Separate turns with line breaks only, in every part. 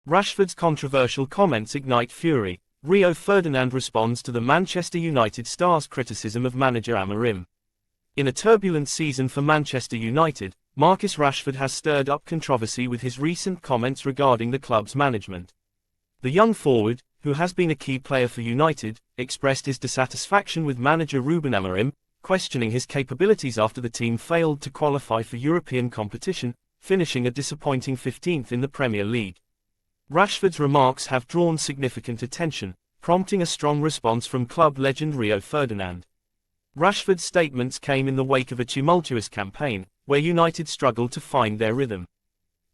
Rashford's controversial comments ignite fury. Rio Ferdinand responds to the Manchester United star's criticism of manager Amorim. In a turbulent season for Manchester United, Marcus Rashford has stirred up controversy with his recent comments regarding the club's management. The young forward, who has been a key player for United, expressed his dissatisfaction with manager Ruben Amorim, questioning his capabilities after the team failed to qualify for European competition, finishing a disappointing 15th in the Premier League. Rashford's remarks have drawn significant attention, prompting a strong response from club legend Rio Ferdinand. Rashford's statements came in the wake of a tumultuous campaign, where United struggled to find their rhythm.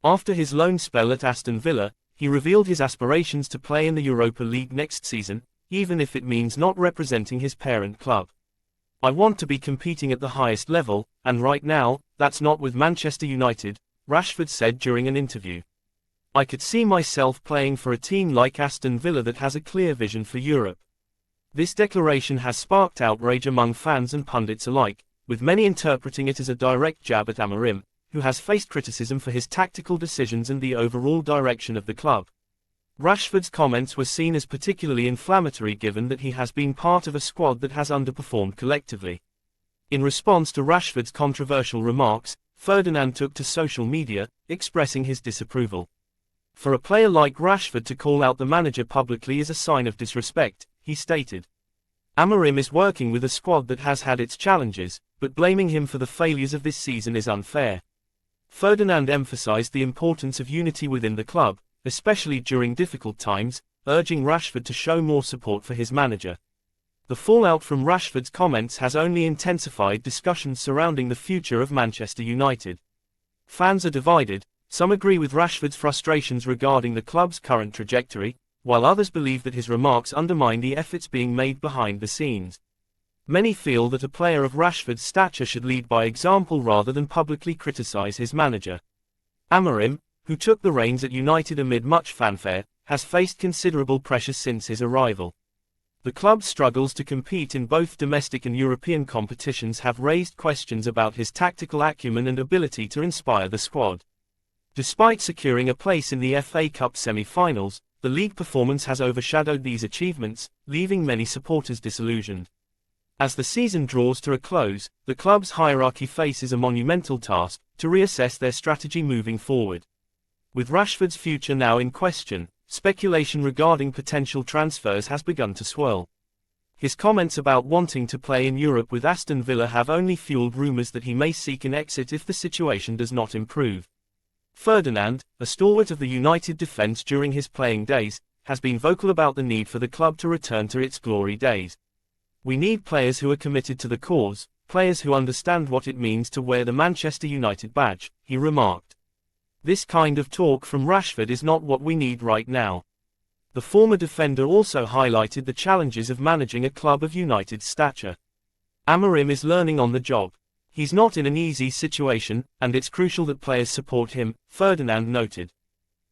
After his loan spell at Aston Villa, he revealed his aspirations to play in the Europa League next season, even if it means not representing his parent club. "I want to be competing at the highest level, and right now, that's not with Manchester United," Rashford said during an interview. "I could see myself playing for a team like Aston Villa that has a clear vision for Europe." This declaration has sparked outrage among fans and pundits alike, with many interpreting it as a direct jab at Amorim, who has faced criticism for his tactical decisions and the overall direction of the club. Rashford's comments were seen as particularly inflammatory given that he has been part of a squad that has underperformed collectively. In response to Rashford's controversial remarks, Ferdinand took to social media, expressing his disapproval. "For a player like Rashford to call out the manager publicly is a sign of disrespect," he stated. "Amorim is working with a squad that has had its challenges, but blaming him for the failures of this season is unfair." Ferdinand emphasized the importance of unity within the club, especially during difficult times, urging Rashford to show more support for his manager. The fallout from Rashford's comments has only intensified discussions surrounding the future of Manchester United. Fans are divided. Some agree with Rashford's frustrations regarding the club's current trajectory, while others believe that his remarks undermine the efforts being made behind the scenes. Many feel that a player of Rashford's stature should lead by example rather than publicly criticize his manager. Amorim, who took the reins at United amid much fanfare, has faced considerable pressure since his arrival. The club's struggles to compete in both domestic and European competitions have raised questions about his tactical acumen and ability to inspire the squad. Despite securing a place in the FA Cup semi-finals, the league performance has overshadowed these achievements, leaving many supporters disillusioned. As the season draws to a close, the club's hierarchy faces a monumental task, to reassess their strategy moving forward. With Rashford's future now in question, speculation regarding potential transfers has begun to swirl. His comments about wanting to play in Europe with Aston Villa have only fueled rumours that he may seek an exit if the situation does not improve. Ferdinand, a stalwart of the United defence during his playing days, has been vocal about the need for the club to return to its glory days. "We need players who are committed to the cause, players who understand what it means to wear the Manchester United badge," he remarked. "This kind of talk from Rashford is not what we need right now." The former defender also highlighted the challenges of managing a club of United's stature. "Amorim is learning on the job. He's not in an easy situation, and it's crucial that players support him," Ferdinand noted.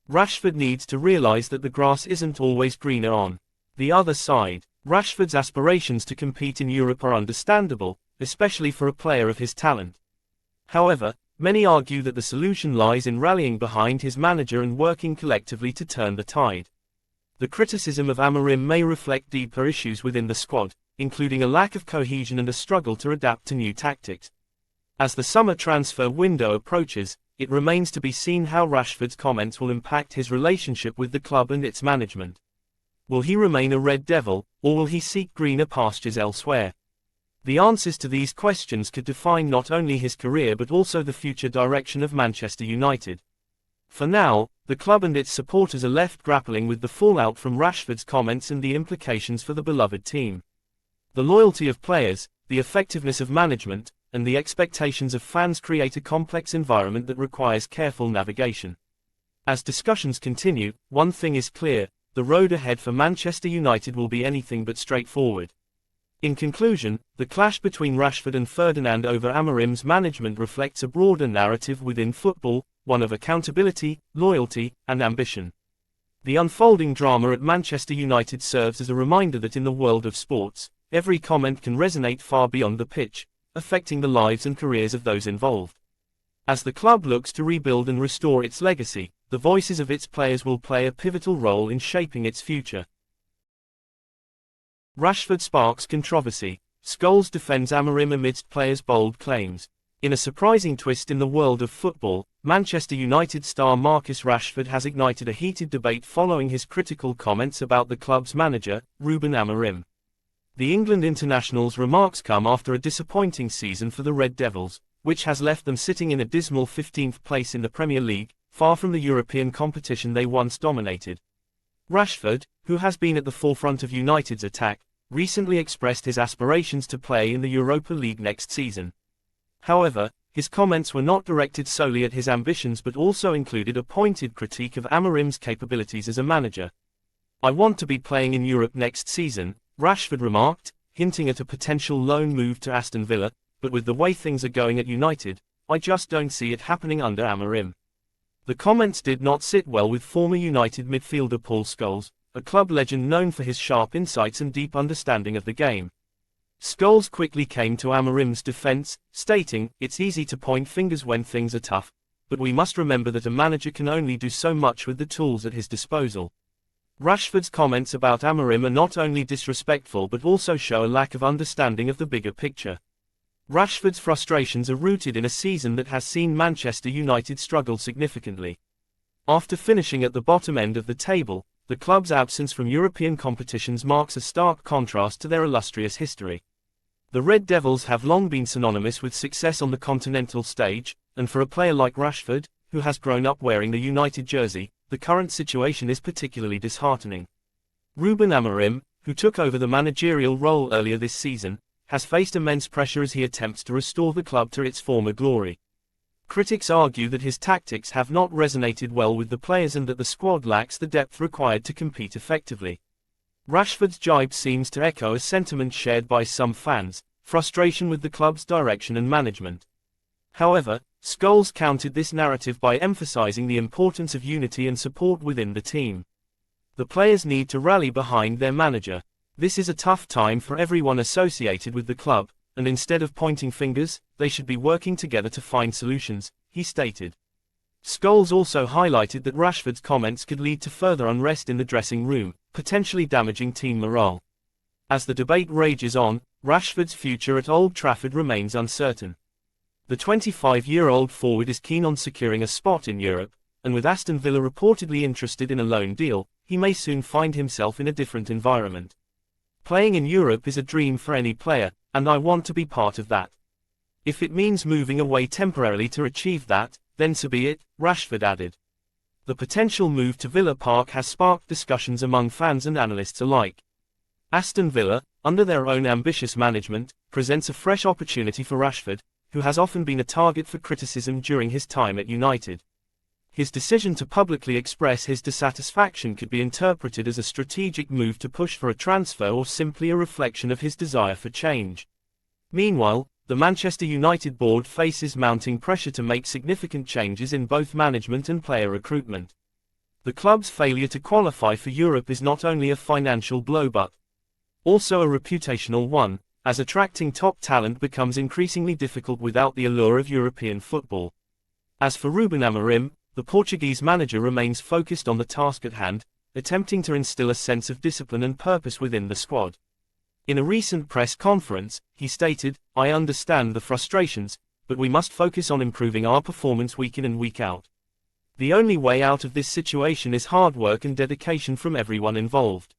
Rashford needs to realize that the grass isn't always greener on the other side. Rashford's aspirations to compete in Europe are understandable, especially for a player of his talent. However, many argue that the solution lies in rallying behind his manager and working collectively to turn the tide. The criticism of Amorim may reflect deeper issues within the squad, including a lack of cohesion and a struggle to adapt to new tactics. As the summer transfer window approaches, it remains to be seen how Rashford's comments will impact his relationship with the club and its management. Will he remain a Red Devil, or will he seek greener pastures elsewhere? The answers to these questions could define not only his career but also the future direction of Manchester United. For now, the club and its supporters are left grappling with the fallout from Rashford's comments and the implications for the beloved team. The loyalty of players, the effectiveness of management, and the expectations of fans create a complex environment that requires careful navigation. As discussions continue, one thing is clear: the road ahead for Manchester United will be anything but straightforward. In conclusion, the clash between Rashford and Ferdinand over Amorim's management reflects a broader narrative within football, one of accountability, loyalty, and ambition. The unfolding drama at Manchester United serves as a reminder that in the world of sports, every comment can resonate far beyond the pitch, affecting the lives and careers of those involved. As the club looks to rebuild and restore its legacy, the voices of its players will play a pivotal role in shaping its future. Rashford sparks controversy. Scholes defends Amorim amidst players' bold claims. In a surprising twist in the world of football, Manchester United star Marcus Rashford has ignited a heated debate following his critical comments about the club's manager, Ruben Amorim. The England international's remarks come after a disappointing season for the Red Devils, which has left them sitting in a dismal 15th place in the Premier League, far from the European competition they once dominated. Rashford, who has been at the forefront of United's attack, recently expressed his aspirations to play in the Europa League next season. However, his comments were not directed solely at his ambitions but also included a pointed critique of Amorim's capabilities as a manager. "I want to be playing in Europe next season," Rashford remarked, hinting at a potential loan move to Aston Villa, "but with the way things are going at United, I just don't see it happening under Amorim." The comments did not sit well with former United midfielder Paul Scholes, a club legend known for his sharp insights and deep understanding of the game. Scholes quickly came to Amorim's defense, stating, "It's easy to point fingers when things are tough, but we must remember that a manager can only do so much with the tools at his disposal." Rashford's comments about Amorim are not only disrespectful but also show a lack of understanding of the bigger picture. Rashford's frustrations are rooted in a season that has seen Manchester United struggle significantly. After finishing at the bottom end of the table, the club's absence from European competitions marks a stark contrast to their illustrious history. The Red Devils have long been synonymous with success on the continental stage, and for a player like Rashford, who has grown up wearing the United jersey, the current situation is particularly disheartening. Ruben Amorim, who took over the managerial role earlier this season, has faced immense pressure as he attempts to restore the club to its former glory. Critics argue that his tactics have not resonated well with the players and that the squad lacks the depth required to compete effectively. Rashford's jibe seems to echo a sentiment shared by some fans: frustration with the club's direction and management. However, Scholes countered this narrative by emphasizing the importance of unity and support within the team. The players need to rally behind their manager. "This is a tough time for everyone associated with the club, and instead of pointing fingers, they should be working together to find solutions," he stated. Scholes also highlighted that Rashford's comments could lead to further unrest in the dressing room, potentially damaging team morale. As the debate rages on, Rashford's future at Old Trafford remains uncertain. The 25-year-old forward is keen on securing a spot in Europe, and with Aston Villa reportedly interested in a loan deal, he may soon find himself in a different environment. "Playing in Europe is a dream for any player, and I want to be part of that. If it means moving away temporarily to achieve that, then so be it," Rashford added. The potential move to Villa Park has sparked discussions among fans and analysts alike. Aston Villa, under their own ambitious management, presents a fresh opportunity for Rashford, who has often been a target for criticism during his time at United. His decision to publicly express his dissatisfaction could be interpreted as a strategic move to push for a transfer or simply a reflection of his desire for change. Meanwhile, the Manchester United board faces mounting pressure to make significant changes in both management and player recruitment. The club's failure to qualify for Europe is not only a financial blow but also a reputational one, as attracting top talent becomes increasingly difficult without the allure of European football. As for Ruben Amorim, the Portuguese manager remains focused on the task at hand, attempting to instill a sense of discipline and purpose within the squad. In a recent press conference, he stated, "I understand the frustrations, but we must focus on improving our performance week in and week out. The only way out of this situation is hard work and dedication from everyone involved."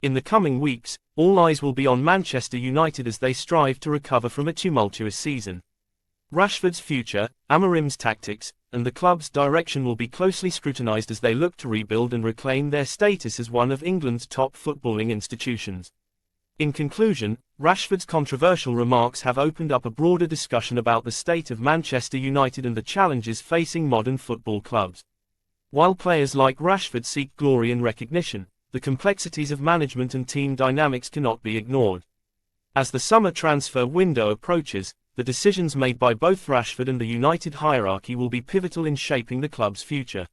In the coming weeks, all eyes will be on Manchester United as they strive to recover from a tumultuous season. Rashford's future, Amorim's tactics, and the club's direction will be closely scrutinised as they look to rebuild and reclaim their status as one of England's top footballing institutions. In conclusion, Rashford's controversial remarks have opened up a broader discussion about the state of Manchester United and the challenges facing modern football clubs. While players like Rashford seek glory and recognition, the complexities of management and team dynamics cannot be ignored. As the summer transfer window approaches, the decisions made by both Rashford and the United hierarchy will be pivotal in shaping the club's future.